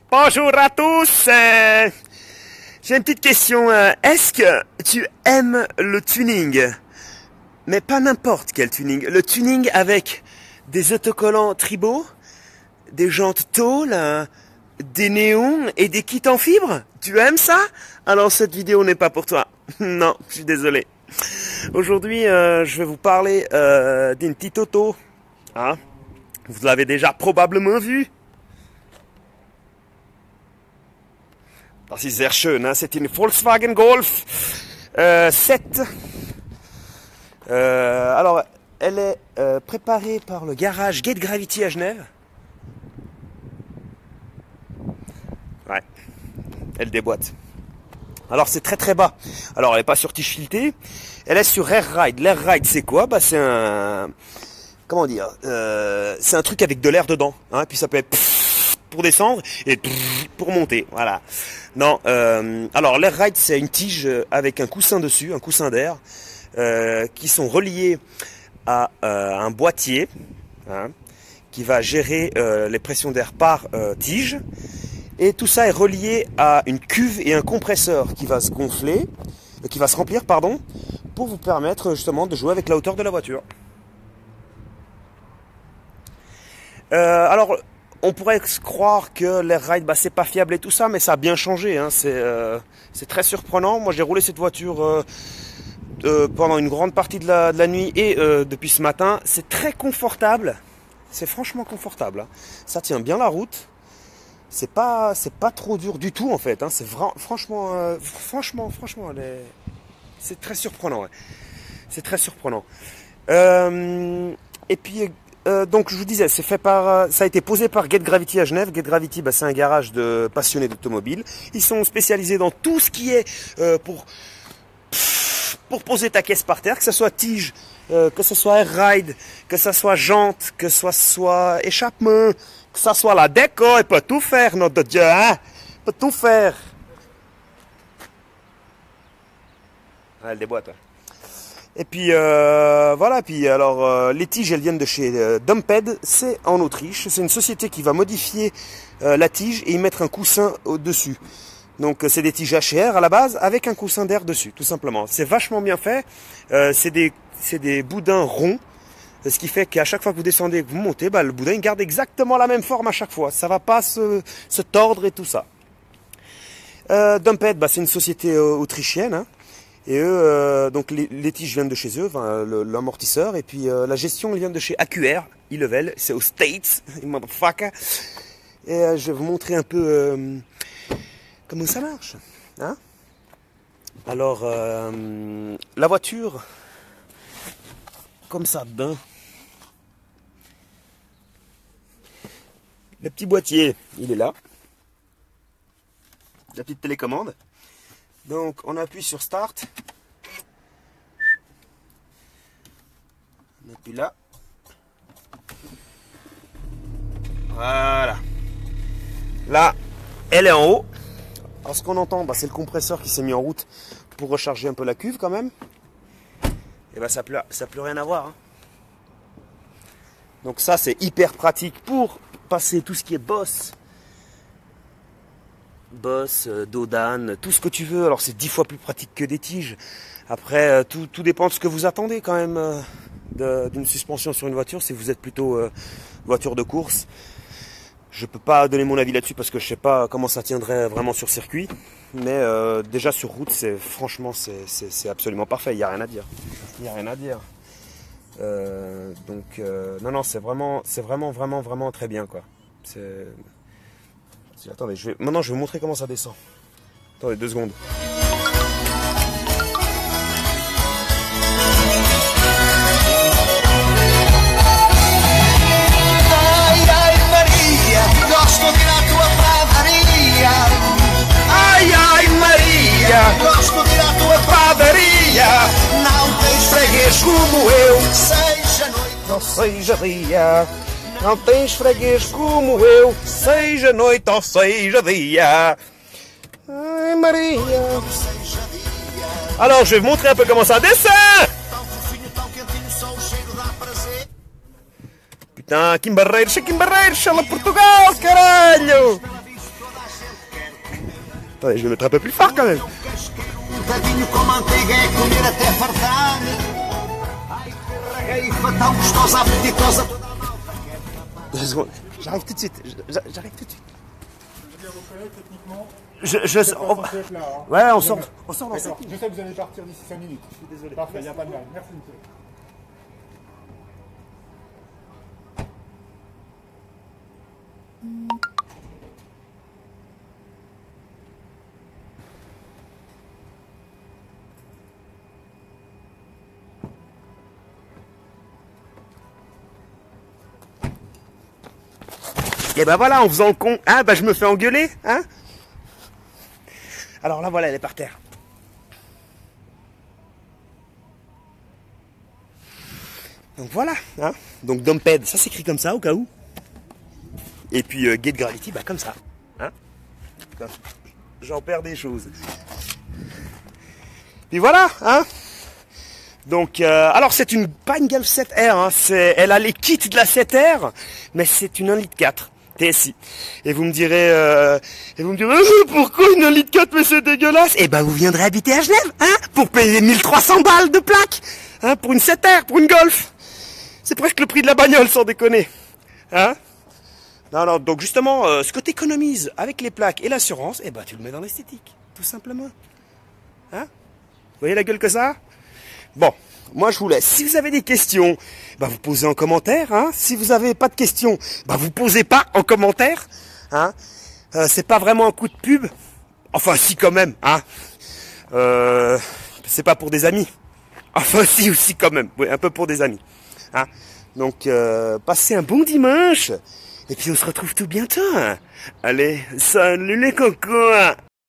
Bonjour à tous. J'ai une petite question. Est-ce que tu aimes le tuning? Mais pas n'importe quel tuning. Le tuning avec des autocollants tribaux, des jantes tôle, des néons et des kits en fibre? Tu aimes ça? Alors cette vidéo n'est pas pour toi. Non, je suis désolé. Aujourd'hui, je vais vous parler d'une petite auto. Hein? Vous l'avez déjà probablement vu. Das ist sehr schön, hein? C'est une Volkswagen Golf 7. Alors, elle est préparée par le garage Gate Gravity à Genève. Ouais, elle déboîte. Alors c'est très très bas. Alors elle n'est pas sur tige filetée, elle est sur Air Ride. L'air Ride c'est quoi? Bah c'est un... Comment dire, c'est un truc avec de l'air dedans. Hein? Puis ça peut être pour descendre et pour monter. Voilà. Non, alors l'air ride c'est une tige avec un coussin dessus, un coussin d'air, qui sont reliés à un boîtier, hein, qui va gérer les pressions d'air par tige. Et tout ça est relié à une cuve et un compresseur qui va se gonfler, qui va se remplir, pardon, pour vous permettre justement de jouer avec la hauteur de la voiture. Alors, on pourrait croire que l'air ride, bah, c'est pas fiable et tout ça, mais ça a bien changé. Hein. C'est très surprenant. Moi, j'ai roulé cette voiture pendant une grande partie de la nuit et depuis ce matin. C'est très confortable. C'est franchement confortable. Hein. Ça tient bien la route. C'est pas trop dur du tout en fait. Hein. C'est franchement, c'est très surprenant. Ouais. C'est très surprenant. Et puis donc je vous disais, c'est fait par, ça a été posé par Gate Gravity à Genève. Gate Gravity, bah, c'est un garage de passionnés d'automobile. Ils sont spécialisés dans tout ce qui est pour poser ta caisse par terre, que ce soit tige, que ce soit air ride, que ce soit jante, que ce soit échappement, que ce soit la déco. Il peut tout faire, notre Dieu, hein? Il peut tout faire. Ah, elle déboîte. Ouais. Et puis voilà, puis alors les tiges elles viennent de chez Dumped, c'est en Autriche, c'est une société qui va modifier la tige et y mettre un coussin au-dessus. Donc c'est des tiges HR à la base avec un coussin d'air dessus, tout simplement. C'est vachement bien fait, c'est des boudins ronds, ce qui fait qu'à chaque fois que vous descendez et que vous montez, bah, le boudin il garde exactement la même forme à chaque fois, ça va pas se tordre et tout ça. Dumped, bah, c'est une société autrichienne, hein. Et eux, donc les tiges viennent de chez eux, enfin, l'amortisseur, et puis la gestion vient de chez AQR, E-Level, c'est aux States, motherfucker. Et je vais vous montrer un peu comment ça marche. Hein? Alors, la voiture, comme ça dedans, le petit boîtier, il est là, la petite télécommande. Donc on appuie sur Start. On appuie là. Voilà. Là, elle est en haut. Alors ce qu'on entend, bah, c'est le compresseur qui s'est mis en route pour recharger un peu la cuve quand même. Et bah ça n'a plus rien à voir. Hein. Donc ça c'est hyper pratique pour passer tout ce qui est Boss, Dodan, tout ce que tu veux. Alors c'est 10 fois plus pratique que des tiges. Après, tout dépend de ce que vous attendez quand même d'une suspension sur une voiture. Si vous êtes plutôt voiture de course, je peux pas donner mon avis là-dessus parce que je sais pas comment ça tiendrait vraiment sur circuit. Mais déjà sur route, franchement c'est absolument parfait. Il n'y a rien à dire. Il n'y a rien à dire. Donc non, c'est vraiment très bien quoi. Attendez, maintenant je vais vous montrer comment ça descend. Attendez 2 secondes. Ai ai Maria, gosto della tua padaria. Ai ai Maria, Gosto della tua padaria. Não tens Freguês como eu, seja noite. não seja dia. Não tens freguês como eu, seja noite ou seja dia. Ai Maria. Alors je vais vous montrer un peu comment ça descend. Putain, Kim Barreiros, ela Portugal, caralho! Attendez, je vais mettre un peu plus fort quand même. Um tadinho com manteiga é comer até fartar. Ai, que regueifa tão gostosa, apetitosa, toda a malta quer. 2 secondes. J'arrive tout de suite. J'arrive tout de suite. Ouais, on sort dans 5 minutes. Je sais que vous allez partir d'ici 5 minutes. Je suis désolé. Parfait, il n'y a pas de mal. Merci, monsieur. Et ben voilà, en faisant le con, hein, bah je me fais engueuler, hein. Alors là, voilà, elle est par terre. Donc voilà, hein. Donc Domped, ça s'écrit comme ça, au cas où. Et puis Get Gravity, bah comme ça, hein. J'en perds des choses. Puis voilà, hein. Donc, alors c'est pas une Golf 7R, hein, elle a les kits de la 7R, mais c'est une 1,4 litre TSI. Et vous me direz, pourquoi une 1,4 litre mais c'est dégueulasse? Eh ben vous viendrez habiter à Genève, hein, pour payer 1300 balles de plaque, hein, pour une 7R, pour une Golf. C'est presque le prix de la bagnole, sans déconner, hein. Non, donc justement, ce que tu économises avec les plaques et l'assurance, eh ben tu le mets dans l'esthétique, tout simplement, hein. Vous voyez la gueule que ça a? Bon, moi je vous laisse. Si vous avez des questions, bah vous posez en commentaire, hein. Si vous n'avez pas de questions, bah vous posez pas en commentaire, hein. C'est pas vraiment un coup de pub. Enfin si quand même, hein. C'est pas pour des amis. Enfin si aussi quand même, oui, un peu pour des amis, hein. Donc passez un bon dimanche. Et puis on se retrouve tout bientôt, hein. Allez, salut les cocos, hein.